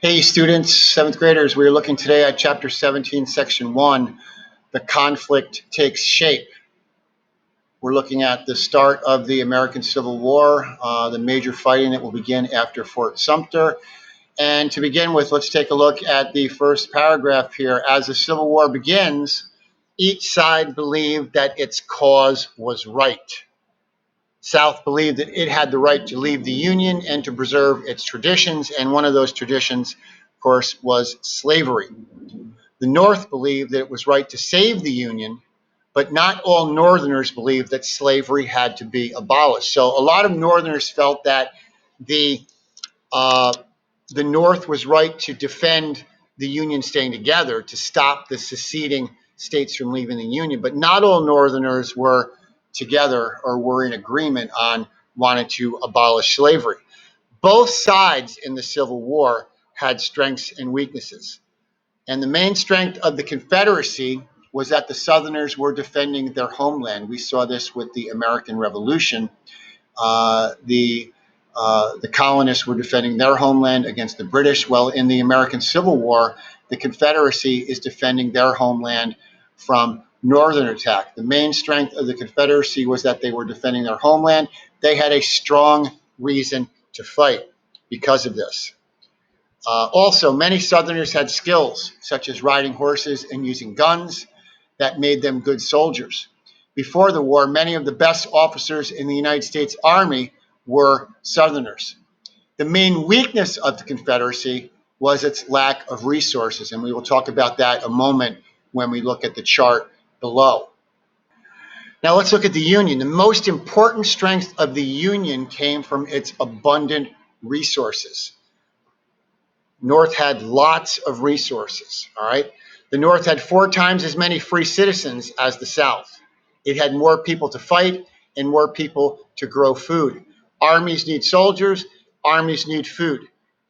Hey students, 7th graders, we are looking today at Chapter 17, Section 1, The Conflict Takes Shape. We're looking at the start of the American Civil War, the major fighting that will begin after Fort Sumter. And to begin with, let's take a look at the first paragraph here. As the Civil War begins, each side believed that its cause was right. South believed that it had the right to leave the Union and to preserve its traditions, and one of those traditions, of course, was slavery. The North believed that it was right to save the Union, but not all Northerners believed that slavery had to be abolished. So a lot of Northerners felt that the uh, the North was right to defend the Union staying together, to stop the seceding states from leaving the Union, but not all Northerners were together or were in agreement on wanting to abolish slavery. Both sides in the Civil War had strengths and weaknesses. And the main strength of the Confederacy was that the Southerners were defending their homeland. We saw this with the American Revolution. The colonists were defending their homeland against the British. Well, in the American Civil War, the Confederacy is defending their homeland from Northern attack. The main strength of the Confederacy was that they were defending their homeland. They had a strong reason to fight because of this. Also, many Southerners had skills, such as riding horses and using guns, that made them good soldiers. Before the war, many of the best officers in the United States Army were Southerners. The main weakness of the Confederacy was its lack of resources, and we will talk about that a moment when we look at the chart below. Now let's look at the Union. The most important strength of the Union came from its abundant resources. North had lots of resources, all right? The North had 4 times as many free citizens as the South. It had more people to fight and more people to grow food. Armies need soldiers, armies need food.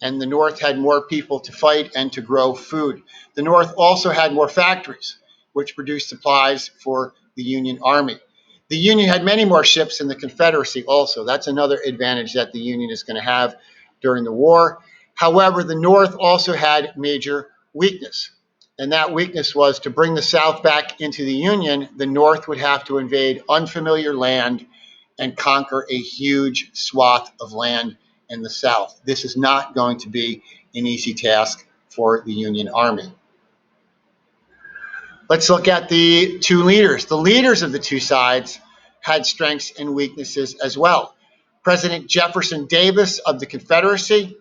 And the North had more people to fight and to grow food. The North also had more factories, which produced supplies for the Union Army. The Union had many more ships than the Confederacy also. That's another advantage that the Union is going to have during the war. However, the North also had major weakness, and that weakness was to bring the South back into the Union, the North would have to invade unfamiliar land and conquer a huge swath of land in the South. This is not going to be an easy task for the Union Army. Let's look at the two leaders. The leaders of the two sides had strengths and weaknesses as well. President Jefferson Davis of the Confederacy,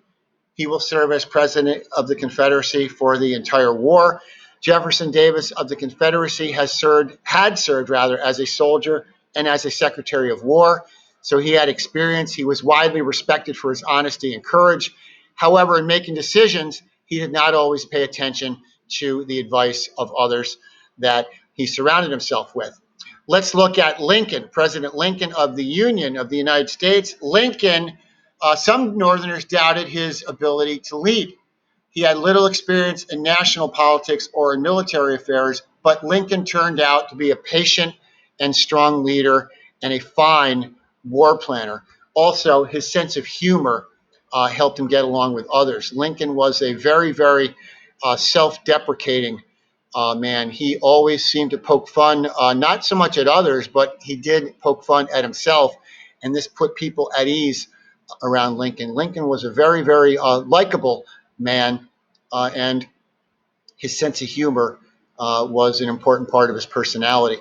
he will serve as president of the Confederacy for the entire war. Jefferson Davis of the Confederacy had served as a soldier and as a Secretary of War. So he had experience. He was widely respected for his honesty and courage. However, in making decisions, he did not always pay attention to the advice of others that he surrounded himself with. Let's look at Lincoln, President Lincoln of the Union of the United States. Lincoln, some Northerners doubted his ability to lead. He had little experience in national politics or in military affairs, but Lincoln turned out to be a patient and strong leader and a fine war planner. Also, his sense of humor helped him get along with others. Lincoln was a very, very self-deprecating man. He always seemed to poke fun, not so much at others, but he did poke fun at himself, and this put people at ease around Lincoln. Lincoln was a very, very likable man, and his sense of humor was an important part of his personality.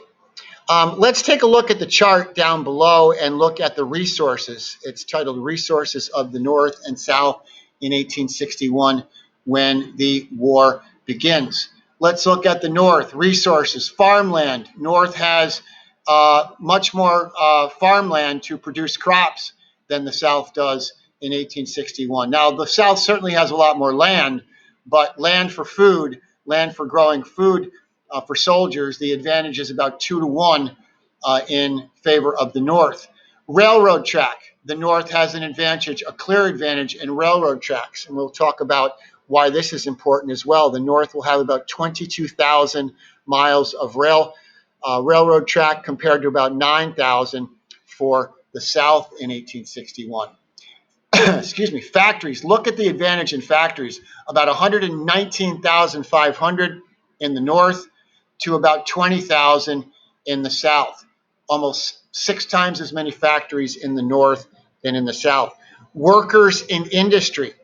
Let's take a look at the chart down below and look at the resources. It's titled Resources of the North and South in 1861 when the war begins. Let's look at the North. Resources, farmland. North has much more farmland to produce crops than the South does in 1861. Now, the South certainly has a lot more land, but land for food, land for growing food for soldiers, the advantage is about 2 to 1 in favor of the North. Railroad track. The North has an advantage, a clear advantage in railroad tracks, and we'll talk about why this is important as well. The North will have about 22,000 miles of railroad track compared to about 9,000 for the South in 1861. excuse me, factories. Look at the advantage in factories. About 119,500 in the north to about 20,000 in the south. Almost 6 times as many factories in the north than in the south. Workers in industry.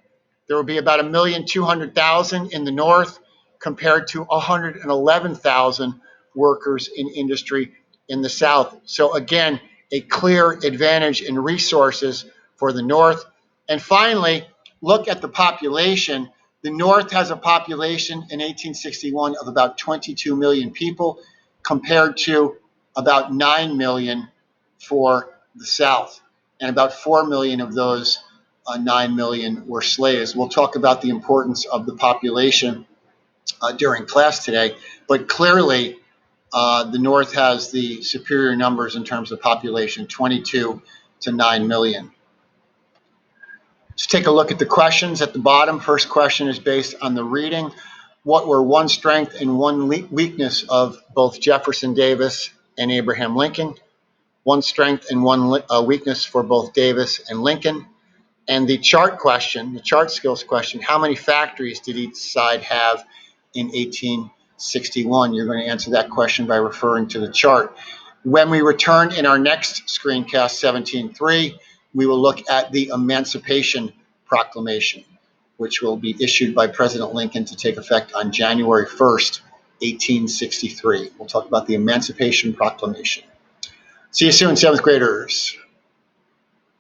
There will be about 1,200,000 in the north compared to 111,000 workers in industry in the south. So again, a clear advantage in resources for the north. And finally, look at the population. The north has a population in 1861 of about 22 million people compared to about 9 million for the south. And about 4 million of those 9 million were slaves. We'll talk about the importance of the population during class today, but clearly the North has the superior numbers in terms of population, 22 to 9 million. Let's take a look at the questions at the bottom. First question is based on the reading. What were one strength and one weakness of both Jefferson Davis and Abraham Lincoln? One strength and one weakness for both Davis and Lincoln. And the chart question, the chart skills question, how many factories did each side have in 1861? You're going to answer that question by referring to the chart. When we return in our next screencast 17.3, we will look at the Emancipation Proclamation, which will be issued by President Lincoln to take effect on January 1st, 1863. We'll talk about the Emancipation Proclamation. See you soon, 7th graders.